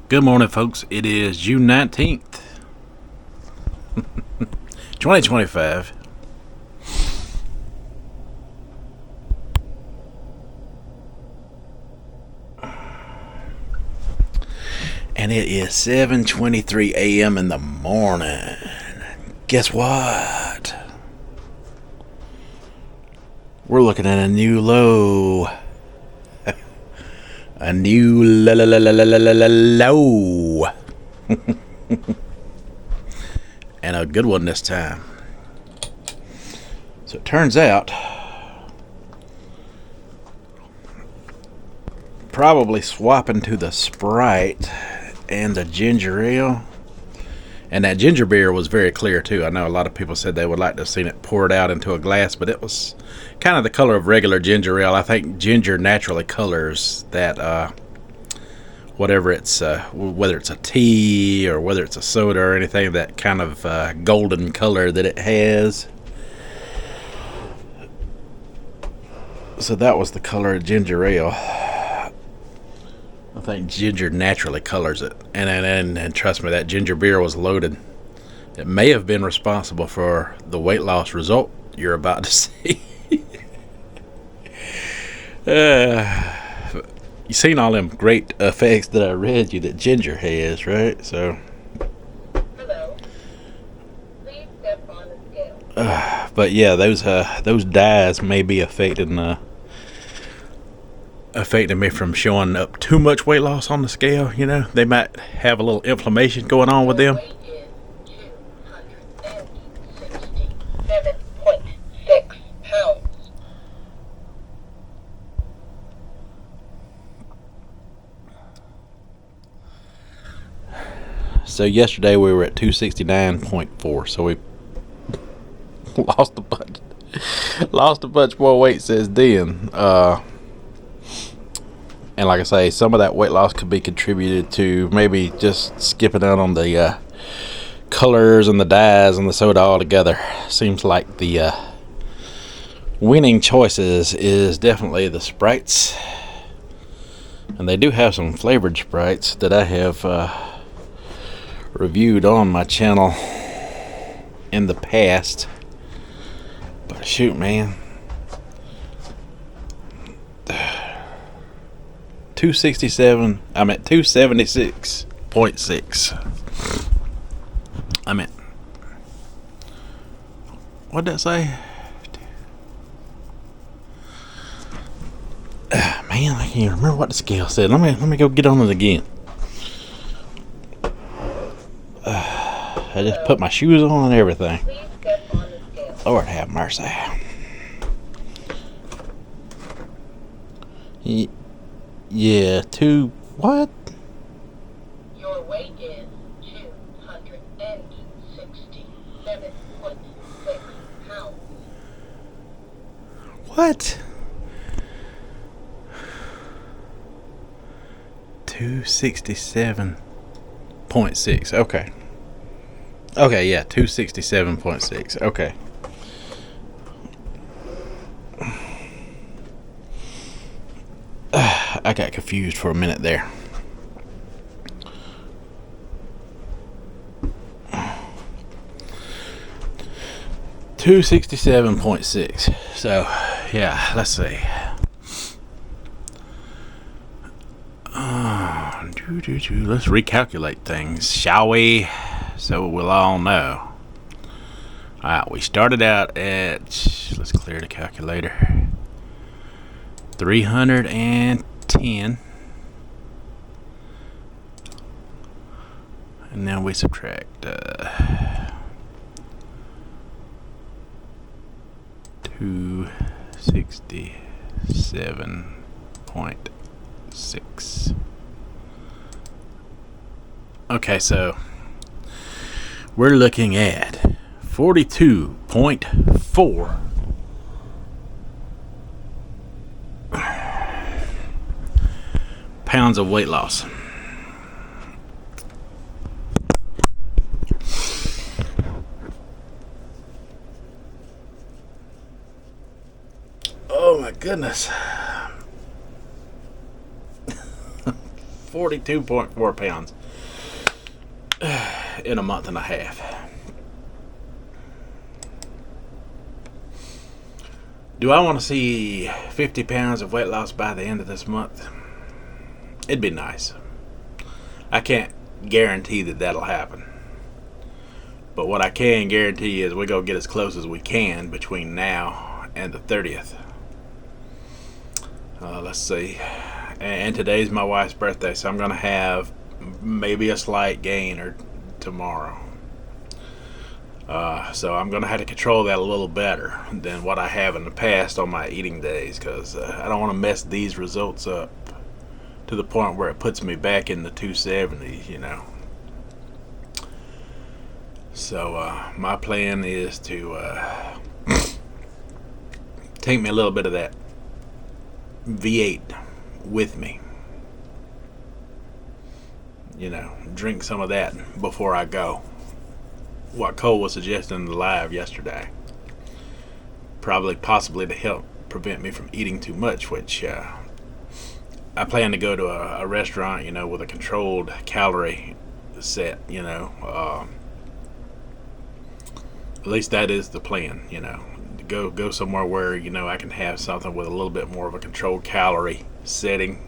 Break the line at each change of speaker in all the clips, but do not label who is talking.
Good morning, folks. It is June 19th, 2025. And it is 7:23 a.m. in the morning. Guess what? We're looking at a new low. A new low. And a good one this time. So it turns out, probably swapping to the Sprite and the ginger ale. And that ginger beer was very clear too. I know a lot of people said they would like to have seen it poured out into a glass, but it was kind of the color of regular ginger ale. I think ginger naturally colors that whatever it's whether it's a tea or whether it's a soda or anything, that kind of golden color that it has. So that was the color of ginger ale. I think ginger naturally colors it, and trust me, that ginger beer was loaded. It may have been responsible for the weight loss result you're about to see. You seen all them great effects that I read you that ginger has, right? So.
Hello. Please step on the scale.
But yeah, those dyes may be affecting me from showing up too much weight loss on the scale. You know, they might have a little inflammation going on with them.
Weight is 267.6 pounds.
So yesterday we were at 269.4. So we lost a bunch more weight since then. And like I say, some of that weight loss could be contributed to maybe just skipping out on the colors and the dyes and the soda altogether. Seems like the winning choices is definitely the Sprites. And they do have some flavored Sprites that I have reviewed on my channel in the past. But shoot, man. 267. I'm at 276.6. I'm at. What did that say? Man, I can't even remember what the scale said. Let me go get on it again. I just put my shoes on and everything.
Please step on the scale.
Lord have mercy. Yeah, what?
Your weight is 267.6 pounds.
What? 267.6. Okay. Okay, yeah, 267.6. Okay. I got confused for a minute there. $267.6. So, yeah, let's see. Let's recalculate things, shall we? So we'll all know. Alright, we started out at, let's clear the calculator, 310. And now we subtract 267.6. Okay, so we're looking at 42.4 pounds of weight loss. Oh my goodness. 42.4 pounds in a month and a half. Do I want to see 50 pounds of weight loss by the end of this month? It'd be nice. I can't guarantee that that'll happen. But what I can guarantee is we're going to get as close as we can between now and the 30th. Let's see. And today's my wife's birthday, so I'm going to have maybe a slight gain or tomorrow. So I'm going to have to control that a little better than what I have in the past on my eating days, because I don't want to mess these results up to the point where it puts me back in the 270s, you know. So my plan is to take me a little bit of that V8 with me. You know, drink some of that before I go. What Cole was suggesting in the live yesterday. Possibly to help prevent me from eating too much, which I plan to go to a restaurant, you know, with a controlled calorie set, you know. At least that is the plan, you know. Go somewhere where, you know, I can have something with a little bit more of a controlled calorie setting.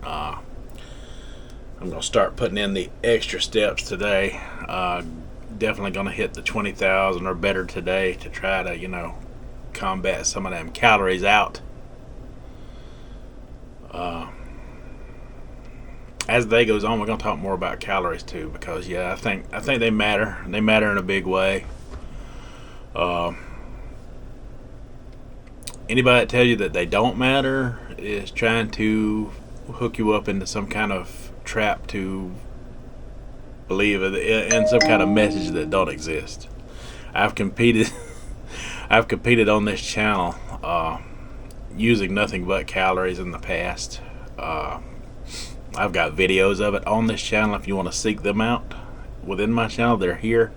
I'm going to start putting in the extra steps today. Definitely going to hit the 20,000 or better today to try to, you know, combat some of them calories out. As the day goes on, we're going to talk more about calories too, because I think they matter. They matter in a big way. Anybody that tells you that they don't matter is trying to hook you up into some kind of trap to believe in some kind of message that don't exist. I've competed on this channel using nothing but calories in the past. I've got videos of it on this channel if you want to seek them out. Within my channel, they're here.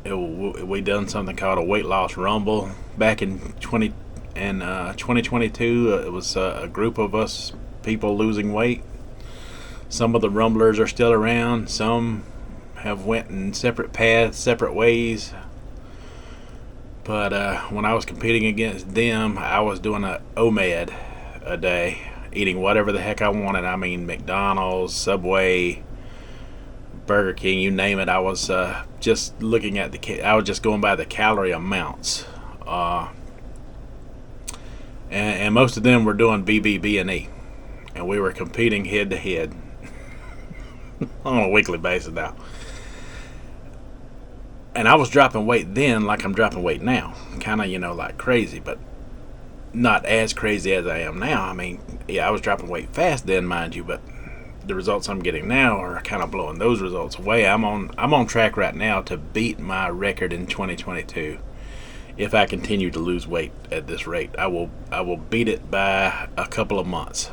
We done something called a weight loss rumble back in 2022. It was a group of us people losing weight. Some of the rumblers are still around. Some have went in separate paths, separate ways. But when I was competing against them, I was doing a OMAD a day, eating whatever the heck I wanted. I mean, McDonald's, Subway, Burger King, you name it. I was just looking at I was just going by the calorie amounts, and most of them were doing BBB and E, and we were competing head to head on a weekly basis now. And I was dropping weight then, like I'm dropping weight now, kind of, you know, like crazy, but not as crazy as I am now. I mean, yeah, I was dropping weight fast then, mind you, but the results I'm getting now are kind of blowing those results away. I'm on track right now to beat my record in 2022. If I continue to lose weight at this rate, I will beat it by a couple of months.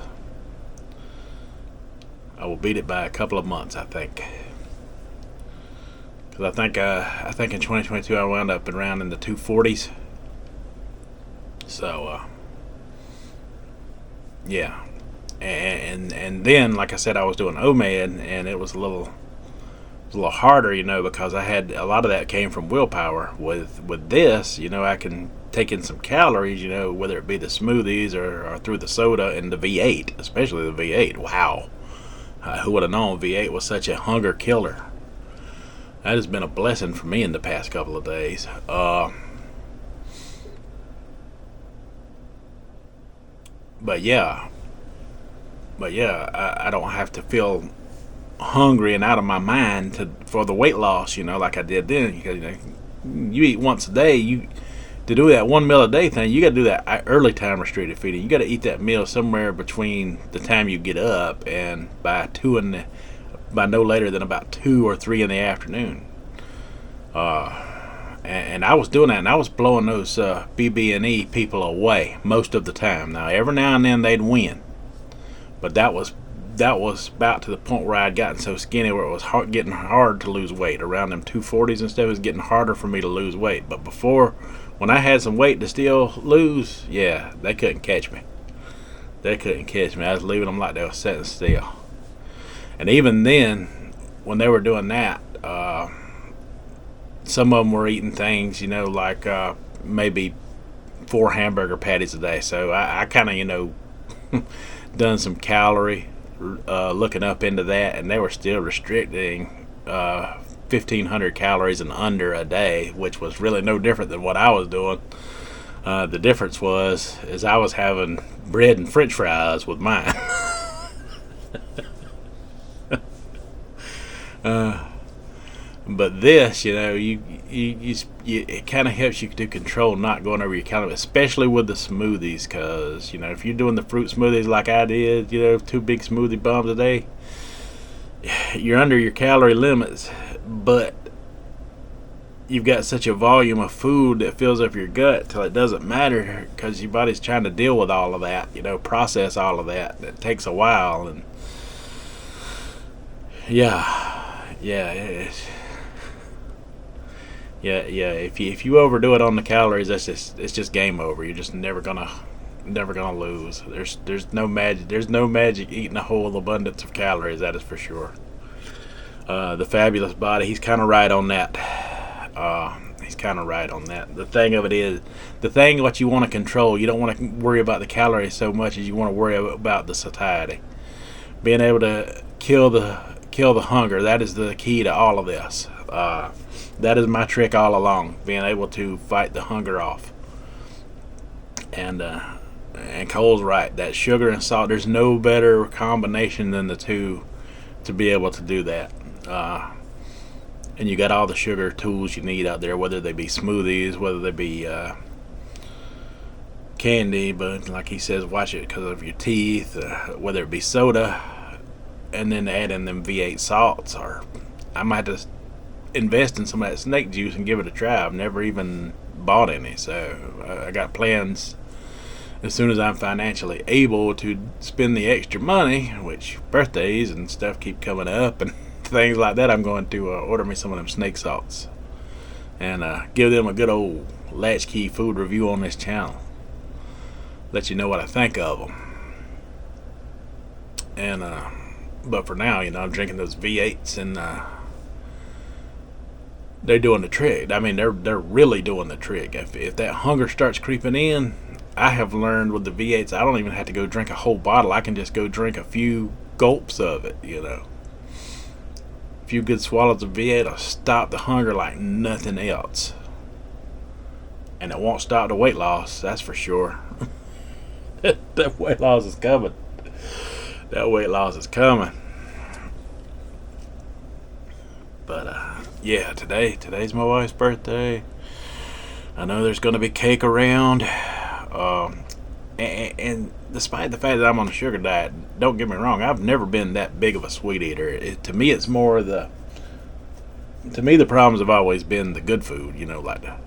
I will beat it by a couple of months, I think. Because I think in 2022 I wound up around in the 240s. So yeah. And then, like I said, I was doing OMAD, and it was a little harder, you know, because I had a lot of that came from willpower. With this, you know, I can take in some calories, you know, whether it be the smoothies or through the soda, and the V8, especially the V8. Wow, who would have known V8 was such a hunger killer? That has been a blessing for me in the past couple of days. But yeah, I don't have to feel hungry and out of my mind for the weight loss, you know, like I did then. Because, you know, you eat once a day. To do that 1 meal a day thing, you got to do that early time restricted feeding. You got to eat that meal somewhere between the time you get up and by no later than about 2 or 3 in the afternoon. And I was doing that, and I was blowing those BB&E people away most of the time. Now, every now and then they'd win. But that was about to the point where I'd gotten so skinny where it was getting hard to lose weight. Around them 240s and stuff, it was getting harder for me to lose weight. But before, when I had some weight to still lose, yeah, they couldn't catch me. They couldn't catch me. I was leaving them like they were sitting still. And even then, when they were doing that, some of them were eating things, like maybe 4 hamburger patties a day. So I kind of, done some calorie looking up into that, and they were still restricting 1,500 calories and under a day, which was really no different than what I was doing. The difference is I was having bread and French fries with mine. But this, it kind of helps you to control not going over your calories, especially with the smoothies. Because if you're doing the fruit smoothies like I did, 2 big smoothie bombs a day, you're under your calorie limits. But you've got such a volume of food that fills up your gut till it doesn't matter, because your body's trying to deal with all of that, process all of that. It takes a while, and if you overdo it on the calories, it's just game over. You're just never gonna lose. There's no magic. There's no magic eating a whole abundance of calories. That is for sure. The Fabulous Body, he's kind of right on that. The thing of it is, what you want to control, you don't want to worry about the calories so much as you want to worry about the satiety. Being able to kill the hunger, that is the key to all of this. That is my trick all along, being able to fight the hunger off. And Cole's right, that sugar and salt, there's no better combination than the two to be able to do that. And you got all the sugar tools you need out there, whether they be smoothies, whether they be candy, but like he says, watch it because of your teeth, whether it be soda, and then add in them V8 salts, or I might just invest in some of that snake juice and give it a try. I've never even bought any, so I got plans as soon as I'm financially able to spend the extra money, which birthdays and stuff keep coming up and things like that. I'm going to order me some of them snake salts and give them a good old latchkey food review on this channel. Let you know what I think of them. And but for now, I'm drinking those V8s, and they're doing the trick. I mean, they're really doing the trick. If that hunger starts creeping in, I have learned with the V8s, I don't even have to go drink a whole bottle. I can just go drink a few gulps of it, A few good swallows of V8 will stop the hunger like nothing else. And it won't stop the weight loss, that's for sure. That weight loss is coming. But today's my wife's birthday. I know there's going to be cake around. And despite the fact that I'm on a sugar diet, don't get me wrong, I've never been that big of a sweet eater. To me, it's more the problems have always been the good food, like the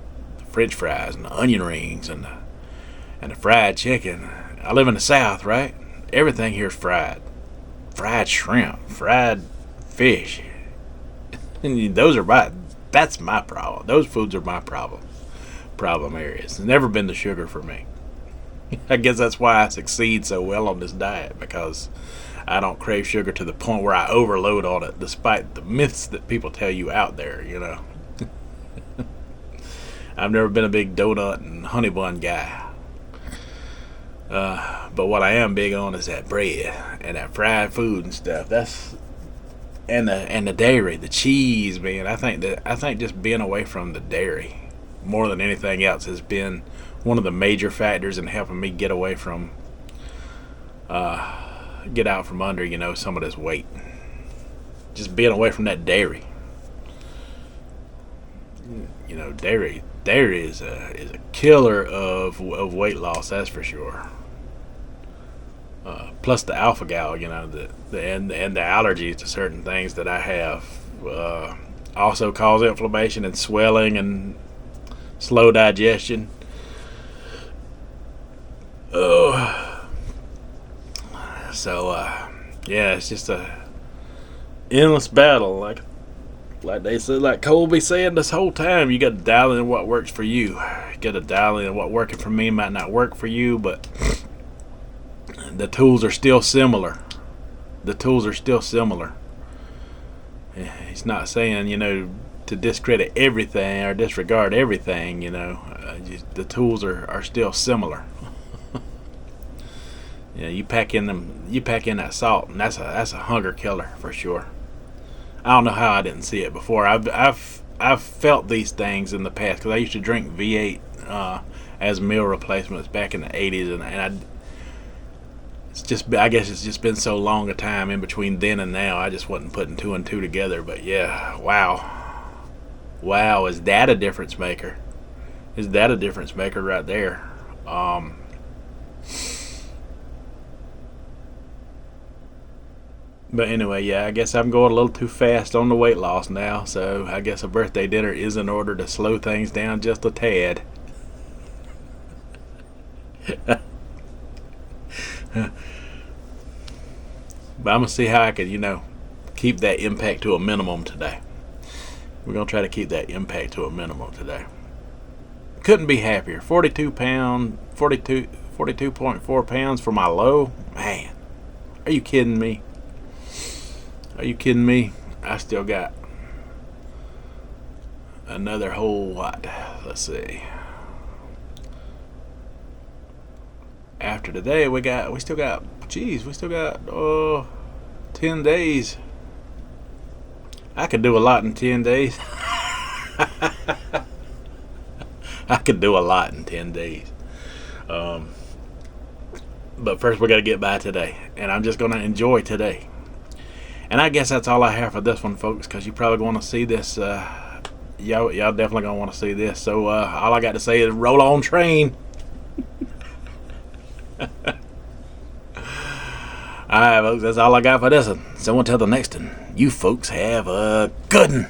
French fries and the onion rings and the fried chicken. I live in the South, right? Everything here is fried. Fried shrimp, fried fish. And that's my problem. Those foods are my problem areas. It's never been the sugar for me. I guess that's why I succeed so well on this diet, because I don't crave sugar to the point where I overload on it, despite the myths that people tell you out there, I've never been a big donut and honey bun guy. But what I am big on is that bread and that fried food and stuff. And the dairy, the cheese, man. I think just being away from the dairy more than anything else has been one of the major factors in helping me get away from get out from under some of this weight. Just being away from that dairy. Dairy is a killer of weight loss, that's for sure. Plus the alpha gal, and the allergies to certain things that I have also cause inflammation and swelling and slow digestion. It's just a endless battle. Like they said, like Cole be saying this whole time, you got to dial in what works for you. You got to dial in what working for me might not work for you, but the tools are still similar. The tools are still similar. He's not saying, to discredit everything or disregard everything. The tools are still similar. You pack in that salt, and that's a hunger killer for sure. I don't know how I didn't see it before. I've felt these things in the past because I used to drink V8 as meal replacements back in the 80s, and I guess it's just been so long a time in between then and now. I just wasn't putting two and two together. But yeah, wow, is that a difference maker? Is that a difference maker right there? But anyway, yeah, I guess I'm going a little too fast on the weight loss now, so I guess a birthday dinner is in order to slow things down just a tad. But I'm going to see how I can, keep that impact to a minimum today. We're going to try to keep that impact to a minimum today. Couldn't be happier. 42.4 pounds for my low. Man, are you kidding me? Are you kidding me? I still got another whole what? Let's see. After today, we still got 10 days. I could do a lot in 10 days. I could do a lot in 10 days. But first we got to get by today, and I'm just going to enjoy today. And I guess that's all I have for this one, folks, because you probably want to see this. Y'all definitely going to want to see this. So all I got to say is roll on train. Alright, folks, that's all I got for this one. So until the next one, you folks have a good one.